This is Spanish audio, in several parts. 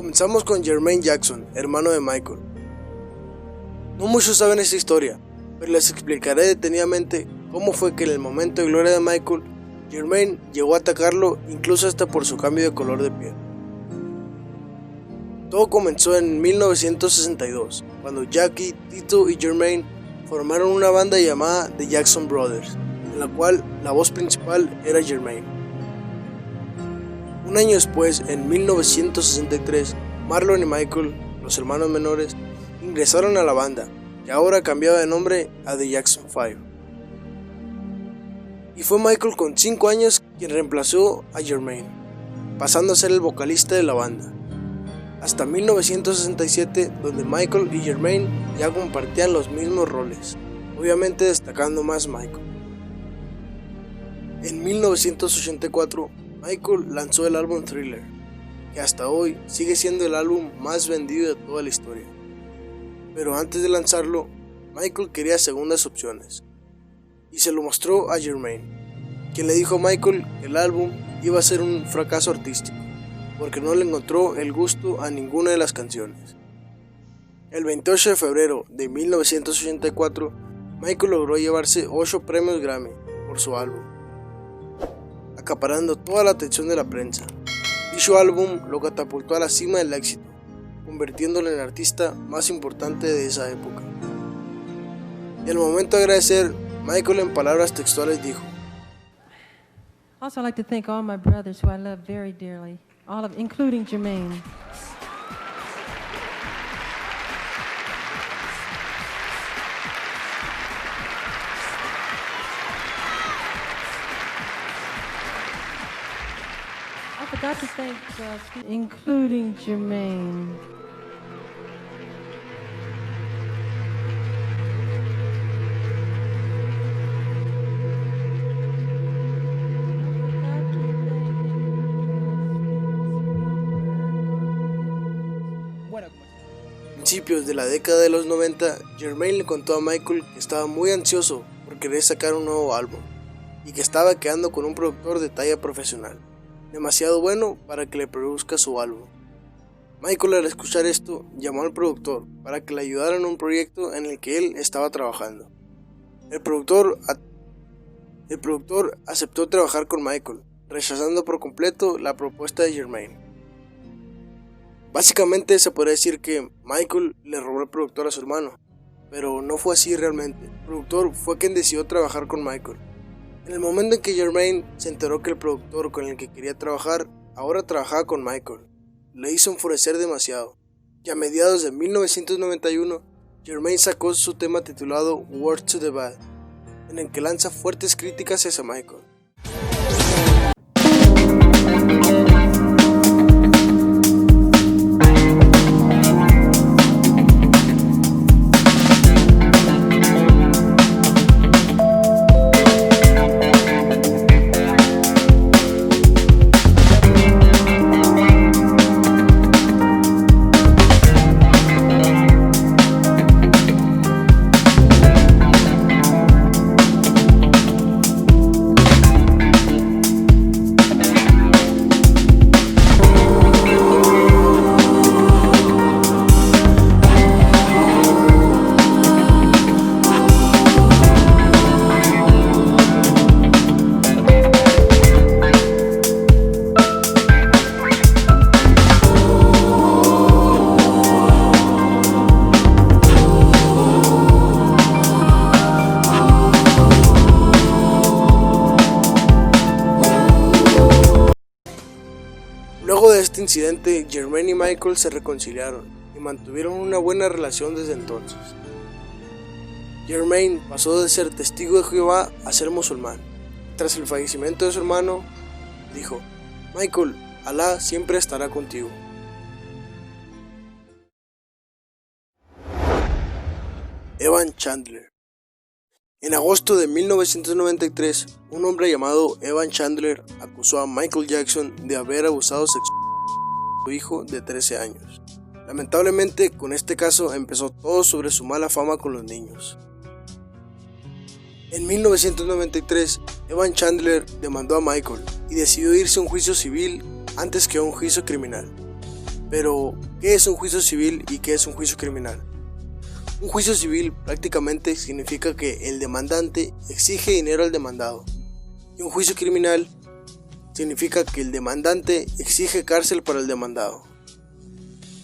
Comenzamos con Jermaine Jackson, hermano de Michael. No muchos saben esta historia, pero les explicaré detenidamente cómo fue que en el momento de gloria de Michael, Jermaine llegó a atacarlo incluso hasta por su cambio de color de piel. Todo comenzó en 1962, cuando Jackie, Tito y Jermaine formaron una banda llamada The Jackson Brothers, en la cual la voz principal era Jermaine. Un año después, en 1963, Marlon y Michael, los hermanos menores, ingresaron a la banda, que ahora cambiaba de nombre a The Jackson 5. Y fue Michael con 5 años quien reemplazó a Jermaine, pasando a ser el vocalista de la banda, hasta 1967, donde Michael y Jermaine ya compartían los mismos roles, obviamente destacando más Michael. En 1984, Michael lanzó el álbum Thriller, que hasta hoy sigue siendo el álbum más vendido de toda la historia. Pero antes de lanzarlo, Michael quería segundas opciones, y se lo mostró a Jermaine, quien le dijo a Michael que el álbum iba a ser un fracaso artístico, porque no le encontró el gusto a ninguna de las canciones. El 28 de febrero de 1984, Michael logró llevarse 8 premios Grammy por su álbum, acaparando toda la atención de la prensa. Dicho álbum lo catapultó a la cima del éxito, convirtiéndolo en el artista más importante de esa época. Y al momento de agradecer, Michael en palabras textuales dijo: Also, I'd like to thank all my brothers who I love very dearly, including Jermaine. I forgot to thank, including Jermaine. A principios de la década de los 90, Jermaine le contó a Michael que estaba muy ansioso por querer sacar un nuevo álbum y que estaba quedando con un productor de talla profesional, demasiado bueno para que le produzca su álbum. Michael, al escuchar esto, llamó al productor para que le ayudara en un proyecto en el que él estaba trabajando. El productor aceptó trabajar con Michael, rechazando por completo la propuesta de Jermaine. Básicamente se podría decir que Michael le robó el productor a su hermano, pero no fue así realmente. El productor fue quien decidió trabajar con Michael. En el momento en que Jermaine se enteró que el productor con el que quería trabajar ahora trabajaba con Michael, le hizo enfurecer demasiado, y a mediados de 1991, Jermaine sacó su tema titulado Word to the Bad, en el que lanza fuertes críticas hacia Michael. Luego de este incidente, Jermaine y Michael se reconciliaron y mantuvieron una buena relación desde entonces. Jermaine pasó de ser testigo de Jehová a ser musulmán. Tras el fallecimiento de su hermano, dijo: Michael, Alá siempre estará contigo. Evan Chandler. En agosto de 1993, un hombre llamado Evan Chandler acusó a Michael Jackson de haber abusado sexualmente de su hijo de 13 años. Lamentablemente, con este caso empezó todo sobre su mala fama con los niños. En 1993, Evan Chandler demandó a Michael y decidió irse a un juicio civil antes que a un juicio criminal. Pero, ¿qué es un juicio civil y qué es un juicio criminal? Un juicio civil prácticamente significa que el demandante exige dinero al demandado, y un juicio criminal significa que el demandante exige cárcel para el demandado.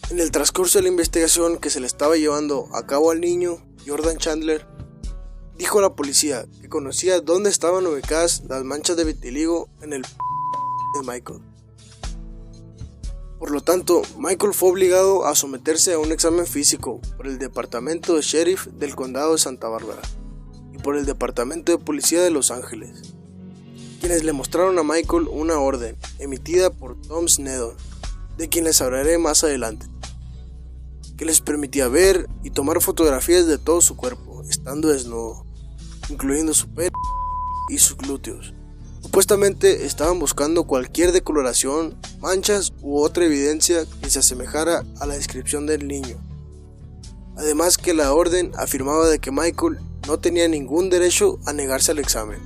En el transcurso de la investigación que se le estaba llevando a cabo al niño, Jordan Chandler dijo a la policía que conocía dónde estaban ubicadas las manchas de vitiligo en el de Michael. Por lo tanto, Michael fue obligado a someterse a un examen físico por el Departamento de Sheriff del Condado de Santa Bárbara y por el Departamento de Policía de Los Ángeles, quienes le mostraron a Michael una orden emitida por Tom Sneddon, de quien les hablaré más adelante, que les permitía ver y tomar fotografías de todo su cuerpo, estando desnudo, incluyendo su pene y sus glúteos. Supuestamente estaban buscando cualquier decoloración, manchas u otra evidencia que se asemejara a la descripción del niño. Además que la orden afirmaba de que Michael no tenía ningún derecho a negarse al examen,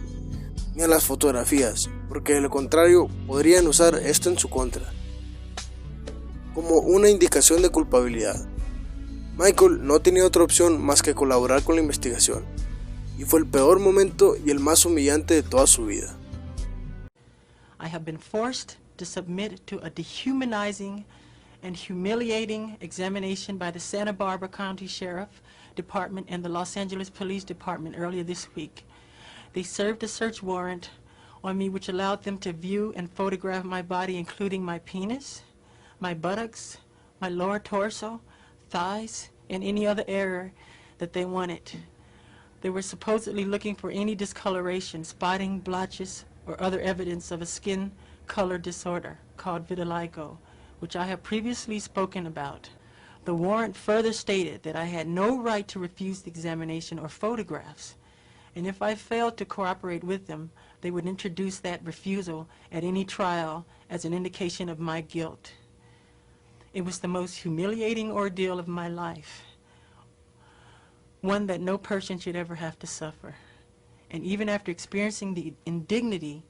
ni a las fotografías, porque de lo contrario podrían usar esto en su contra, como una indicación de culpabilidad. Michael no tenía otra opción más que colaborar con la investigación, y fue el peor momento y el más humillante de toda su vida. I have been forced to submit to a dehumanizing and humiliating examination by the Santa Barbara County Sheriff Department and the Los Angeles Police Department earlier this week. They served a search warrant on me which allowed them to view and photograph my body, including my penis, my buttocks, my lower torso, thighs, and any other area that they wanted. They were supposedly looking for any discoloration, spotting, blotches, or other evidence of a skin color disorder called vitiligo, which I have previously spoken about. The warrant further stated that I had no right to refuse the examination or photographs, and if I failed to cooperate with them, they would introduce that refusal at any trial as an indication of my guilt. It was the most humiliating ordeal of my life, one that no person should ever have to suffer. And even after experiencing the indignity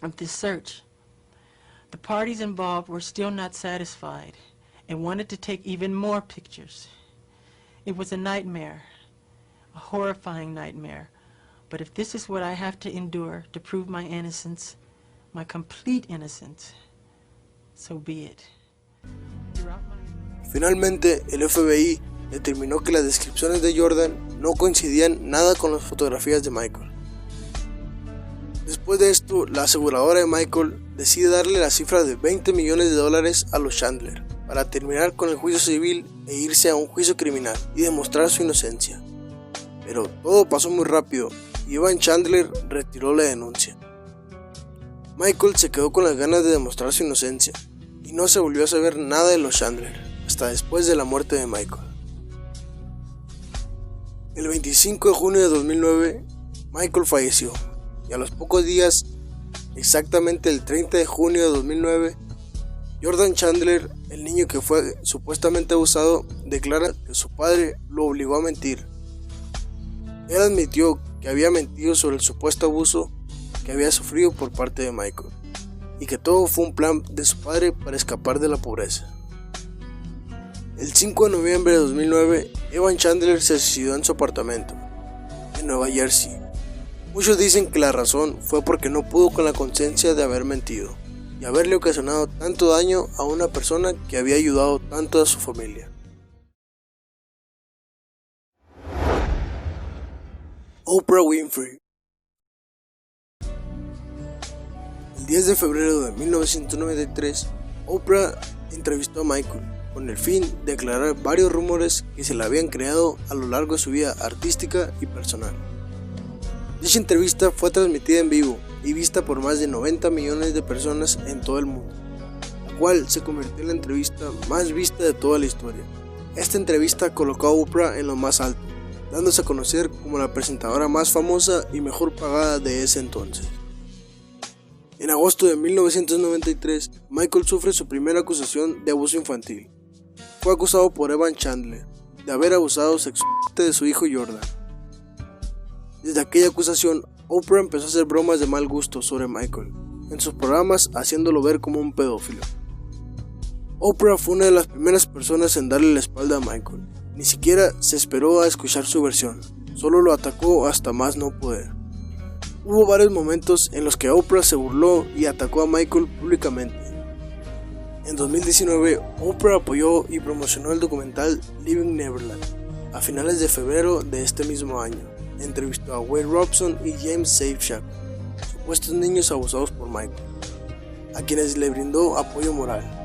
of this search, the parties involved were still not satisfied and wanted to take even more pictures. It was a nightmare, a horrifying nightmare. But if this is what I have to endure to prove my innocence, my complete innocence, so be it. Finalmente, el FBI determinó que las descripciones de Jordan no coincidían nada con las fotografías de Michael. Después de esto, la aseguradora de Michael decide darle la cifra de $20 millones a los Chandler para terminar con el juicio civil e irse a un juicio criminal y demostrar su inocencia. Pero todo pasó muy rápido y Evan Chandler retiró la denuncia. Michael se quedó con las ganas de demostrar su inocencia y no se volvió a saber nada de los Chandler hasta después de la muerte de Michael. El 25 de junio de 2009, Michael falleció, y a los pocos días, exactamente el 30 de junio de 2009, Jordan Chandler, el niño que fue supuestamente abusado, declara que su padre lo obligó a mentir. Él admitió que había mentido sobre el supuesto abuso que había sufrido por parte de Michael, y que todo fue un plan de su padre para escapar de la pobreza. El 5 de noviembre de 2009, Evan Chandler se suicidó en su apartamento, en Nueva Jersey. Muchos dicen que la razón fue porque no pudo con la conciencia de haber mentido y haberle ocasionado tanto daño a una persona que había ayudado tanto a su familia. Oprah Winfrey. El 10 de febrero de 1993, Oprah entrevistó a Michael con el fin de aclarar varios rumores que se le habían creado a lo largo de su vida artística y personal. Dicha entrevista fue transmitida en vivo y vista por más de 90 millones de personas en todo el mundo, la cual se convirtió en la entrevista más vista de toda la historia. Esta entrevista colocó a Oprah en lo más alto, dándose a conocer como la presentadora más famosa y mejor pagada de ese entonces. En agosto de 1993, Michael sufre su primera acusación de abuso infantil. Fue acusado por Evan Chandler de haber abusado sexualmente de su hijo Jordan. Desde aquella acusación, Oprah empezó a hacer bromas de mal gusto sobre Michael en sus programas, haciéndolo ver como un pedófilo. Oprah fue una de las primeras personas en darle la espalda a Michael. Ni siquiera se esperó a escuchar su versión, solo lo atacó hasta más no poder. Hubo varios momentos en los que Oprah se burló y atacó a Michael públicamente. En 2019, Oprah apoyó y promocionó el documental Living Neverland. A finales de febrero de este mismo año, entrevistó a Wade Robson y James Safechuck, supuestos niños abusados por Michael, a quienes le brindó apoyo moral.